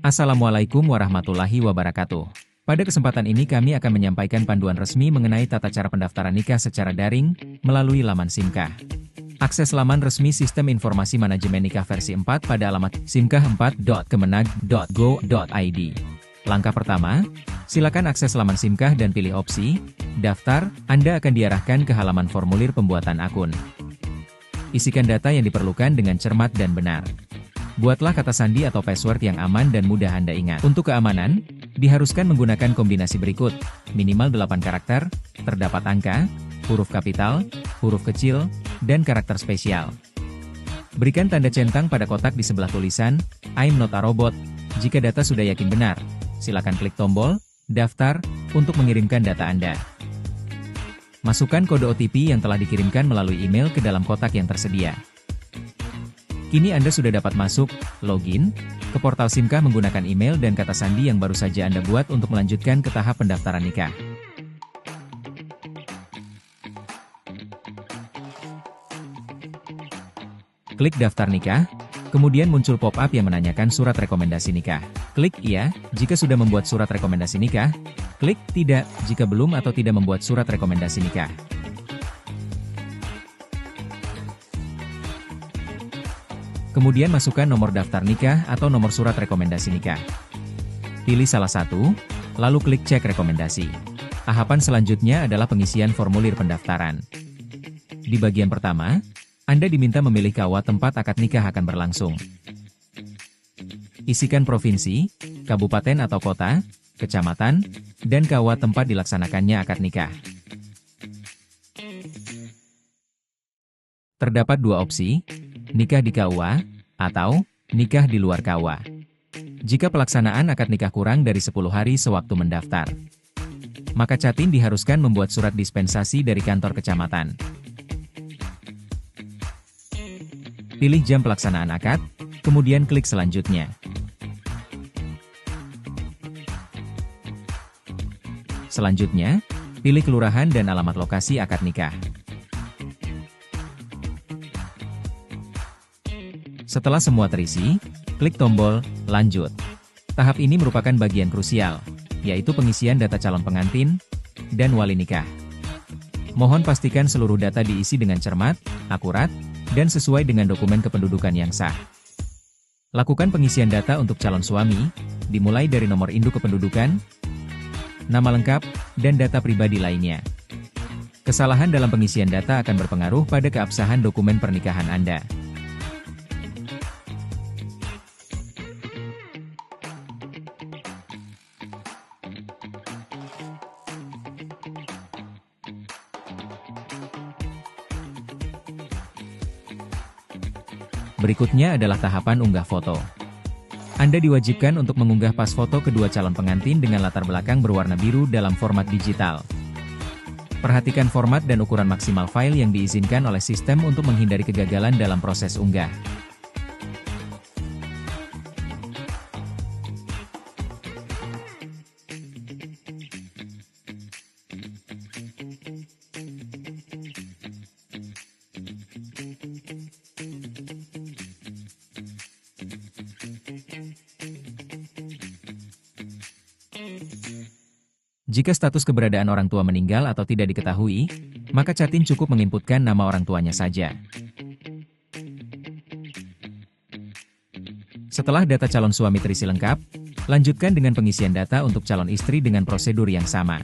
Assalamualaikum warahmatullahi wabarakatuh. Pada kesempatan ini kami akan menyampaikan panduan resmi mengenai tata cara pendaftaran nikah secara daring melalui laman Simkah. Akses laman resmi Sistem Informasi Manajemen Nikah versi 4 pada alamat simkah4.kemenag.go.id. Langkah pertama, silakan akses laman Simkah dan pilih opsi Daftar. Anda akan diarahkan ke halaman formulir pembuatan akun. Isikan data yang diperlukan dengan cermat dan benar. Buatlah kata sandi atau password yang aman dan mudah Anda ingat. Untuk keamanan, diharuskan menggunakan kombinasi berikut, minimal 8 karakter, terdapat angka, huruf kapital, huruf kecil, dan karakter spesial. Berikan tanda centang pada kotak di sebelah tulisan, I'm not a robot. Jika data sudah yakin benar, silakan klik tombol, daftar, untuk mengirimkan data Anda. Masukkan kode OTP yang telah dikirimkan melalui email ke dalam kotak yang tersedia. Kini Anda sudah dapat masuk, login, ke portal Simkah menggunakan email dan kata sandi yang baru saja Anda buat untuk melanjutkan ke tahap pendaftaran nikah. Klik daftar nikah, kemudian muncul pop-up yang menanyakan surat rekomendasi nikah. Klik iya, jika sudah membuat surat rekomendasi nikah. Klik tidak, jika belum atau tidak membuat surat rekomendasi nikah. Kemudian masukkan nomor daftar nikah atau nomor surat rekomendasi nikah. Pilih salah satu, lalu klik cek rekomendasi. Tahapan selanjutnya adalah pengisian formulir pendaftaran. Di bagian pertama, Anda diminta memilih KUA tempat akad nikah akan berlangsung. Isikan provinsi, kabupaten atau kota, kecamatan, dan KUA tempat dilaksanakannya akad nikah. Terdapat dua opsi, nikah di KUA, atau nikah di luar KUA. Jika pelaksanaan akad nikah kurang dari 10 hari sewaktu mendaftar, maka Catin diharuskan membuat surat dispensasi dari kantor kecamatan. Pilih jam pelaksanaan akad, kemudian klik selanjutnya. Selanjutnya, pilih kelurahan dan alamat lokasi akad nikah. Setelah semua terisi, klik tombol Lanjut. Tahap ini merupakan bagian krusial, yaitu pengisian data calon pengantin dan wali nikah. Mohon pastikan seluruh data diisi dengan cermat, akurat, dan sesuai dengan dokumen kependudukan yang sah. Lakukan pengisian data untuk calon suami, dimulai dari nomor induk kependudukan, nama lengkap, dan data pribadi lainnya. Kesalahan dalam pengisian data akan berpengaruh pada keabsahan dokumen pernikahan Anda. Berikutnya adalah tahapan unggah foto. Anda diwajibkan untuk mengunggah pas foto kedua calon pengantin dengan latar belakang berwarna biru dalam format digital. Perhatikan format dan ukuran maksimal file yang diizinkan oleh sistem untuk menghindari kegagalan dalam proses unggah. Jika status keberadaan orang tua meninggal atau tidak diketahui, maka Catin cukup menginputkan nama orang tuanya saja. Setelah data calon suami terisi lengkap, lanjutkan dengan pengisian data untuk calon istri dengan prosedur yang sama.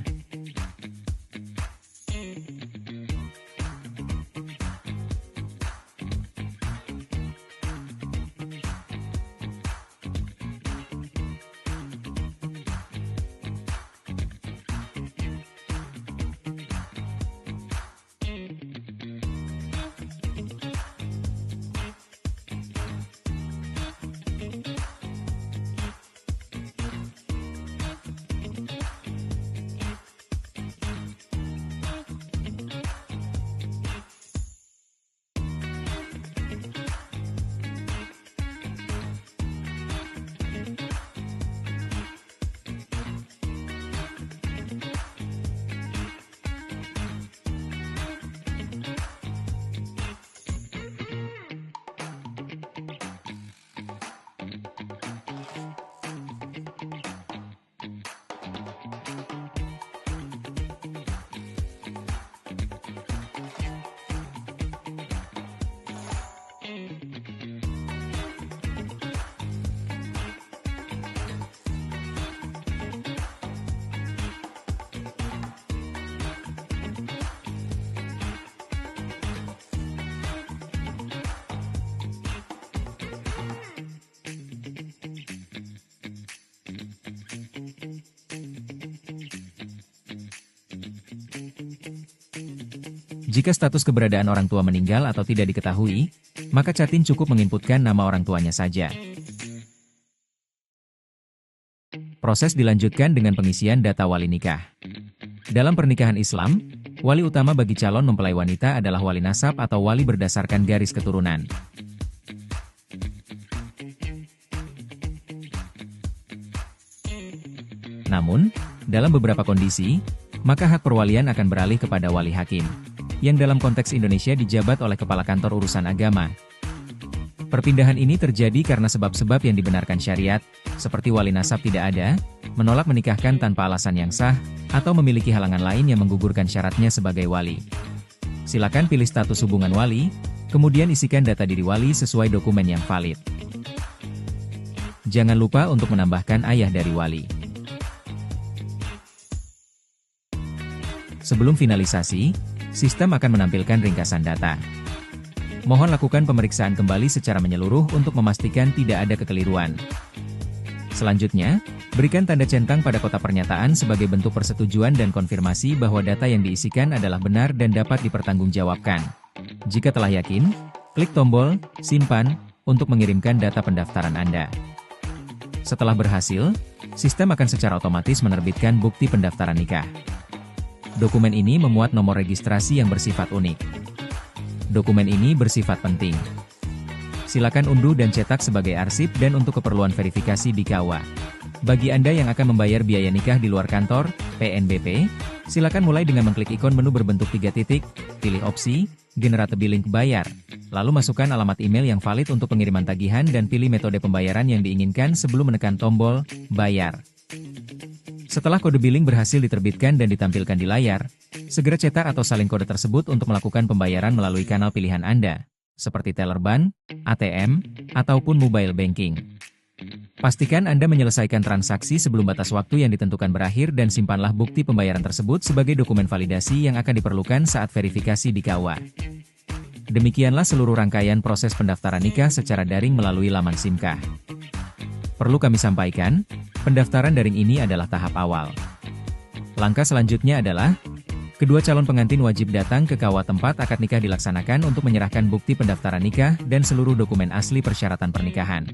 Jika status keberadaan orang tua meninggal atau tidak diketahui, maka Catin cukup menginputkan nama orang tuanya saja. Proses dilanjutkan dengan pengisian data wali nikah. Dalam pernikahan Islam, wali utama bagi calon mempelai wanita adalah wali nasab atau wali berdasarkan garis keturunan. Namun, dalam beberapa kondisi, maka hak perwalian akan beralih kepada wali hakim, yang dalam konteks Indonesia dijabat oleh Kepala Kantor Urusan Agama. Perpindahan ini terjadi karena sebab-sebab yang dibenarkan syariat, seperti wali nasab tidak ada, menolak menikahkan tanpa alasan yang sah, atau memiliki halangan lain yang menggugurkan syaratnya sebagai wali. Silakan pilih status hubungan wali, kemudian isikan data diri wali sesuai dokumen yang valid. Jangan lupa untuk menambahkan ayah dari wali. Sebelum finalisasi, sistem akan menampilkan ringkasan data. Mohon lakukan pemeriksaan kembali secara menyeluruh untuk memastikan tidak ada kekeliruan. Selanjutnya, berikan tanda centang pada kotak pernyataan sebagai bentuk persetujuan dan konfirmasi bahwa data yang diisikan adalah benar dan dapat dipertanggungjawabkan. Jika telah yakin, klik tombol "Simpan" untuk mengirimkan data pendaftaran Anda. Setelah berhasil, sistem akan secara otomatis menerbitkan bukti pendaftaran nikah. Dokumen ini memuat nomor registrasi yang bersifat unik. Dokumen ini bersifat penting. Silakan unduh dan cetak sebagai arsip dan untuk keperluan verifikasi di KUA. Bagi Anda yang akan membayar biaya nikah di luar kantor, PNBP, silakan mulai dengan mengklik ikon menu berbentuk 3 titik, pilih opsi, generate billing bayar, lalu masukkan alamat email yang valid untuk pengiriman tagihan dan pilih metode pembayaran yang diinginkan sebelum menekan tombol bayar. Setelah kode billing berhasil diterbitkan dan ditampilkan di layar, segera cetak atau salin kode tersebut untuk melakukan pembayaran melalui kanal pilihan Anda, seperti teller bank, ATM, ataupun mobile banking. Pastikan Anda menyelesaikan transaksi sebelum batas waktu yang ditentukan berakhir dan simpanlah bukti pembayaran tersebut sebagai dokumen validasi yang akan diperlukan saat verifikasi di KUA. Demikianlah seluruh rangkaian proses pendaftaran nikah secara daring melalui laman SIMKAH. Perlu kami sampaikan, pendaftaran daring ini adalah tahap awal. Langkah selanjutnya adalah, kedua calon pengantin wajib datang ke KUA tempat akad nikah dilaksanakan untuk menyerahkan bukti pendaftaran nikah dan seluruh dokumen asli persyaratan pernikahan.